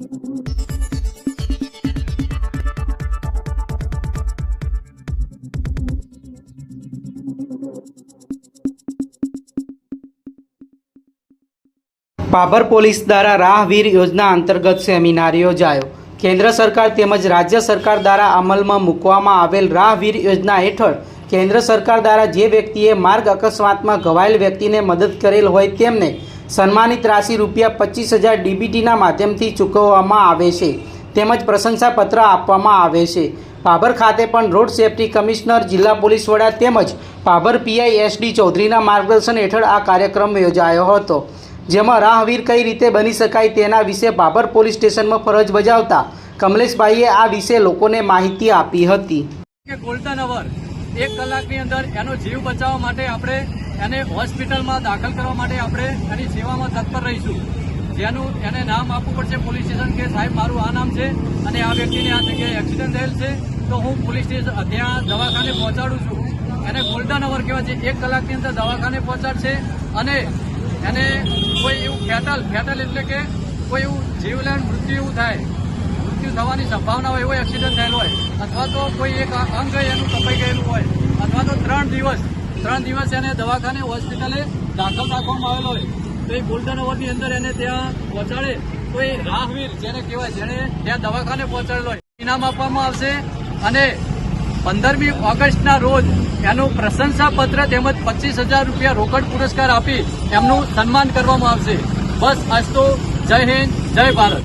Bhabhar police દ્વારા રાહવીર યોજના અંતર્ગત સેમિનાર યોજાયો। કેન્દ્ર સરકાર તેમજ રાજ્ય સરકાર દ્વારા અમલમાં મૂકવામાં આવેલ રાહવીર યોજના હેઠળ કેન્દ્ર સરકાર દ્વારા જે વ્યક્તિએ માર્ગ અકસ્માતમાં ઘવાયેલ વ્યક્તિને મદદ કરેલ હોય તેમને સન્માનિત રાશિ ₹25,000 ડીબીટીના માધ્યમથી ચૂકવવામાં આવે છે તેમજ પ્રશંસાપત્ર આપવામાં આવે છે। પાભર ખાતે પણ રોડ સેફ્ટી કમિશનર, જિલ્લા પોલીસ વડા તેમજ પાભર પીઆઈ એસડી ચૌધરીના માર્ગદર્શન હેઠળ આ કાર્યક્રમ યોજાયો હતો, જેમાં રાહવીર કઈ રીતે બની શકાય તેના વિશે પાભર પોલીસ સ્ટેશનમાં ફરજ બજાવતા કમલેશભાઈએ આ વિશે લોકોને માહિતી આપી હતી। ગોલ્ડન અવર 1 કલાકની અંદર એનો જીવ બચાવવા માટે આપણે એને હોસ્પિટલમાં દાખલ કરવા માટે આપણે એની સેવામાં તત્પર રહીશું। જેનું એને નામ આપવું પડશે પોલીસ સ્ટેશન કે સાહેબ મારું આ નામ છે અને આ વ્યક્તિને આ જગ્યાએ એક્સિડન્ટ થયેલ છે, તો હું પોલીસ સ્ટેશન ત્યાં દવાખાને પહોંચાડું છું। એને ગોલ્ડન અવર કહેવાય છે। 1 કલાકની અંદર દવાખાને પહોંચાડશે અને એને કોઈ એવું ફેટલ એટલે કે કોઈ એવું જીવલેણ મૃત્યુ થવાની સંભાવના હોય, એવો એક્સિડન્ટ થયેલો હોય અથવા તો કોઈ એક અંગ એનું કપાઈ ગયેલું હોય અથવા તો 3 દિવસ એને દવાખાને હોસ્પિટલે દાખલ રાખવામાં આવેલો હોય, તો એ ગોલ્ડન અવરની અંદર એને ત્યાં પહોંચાડે તો એ રાહવીર જેને કહેવાય, જેને ત્યાં દવાખાને પહોંચાડેલો હોય ઇનામ આપવામાં આવશે અને 15મી ઓગસ્ટના રોજ એનું પ્રશંસાપત્ર તેમજ ₹25,000 રોકડ પુરસ્કાર આપી એમનું સન્માન કરવામાં આવશે। બસ આજ તો જય હિન્દ, જય ભારત।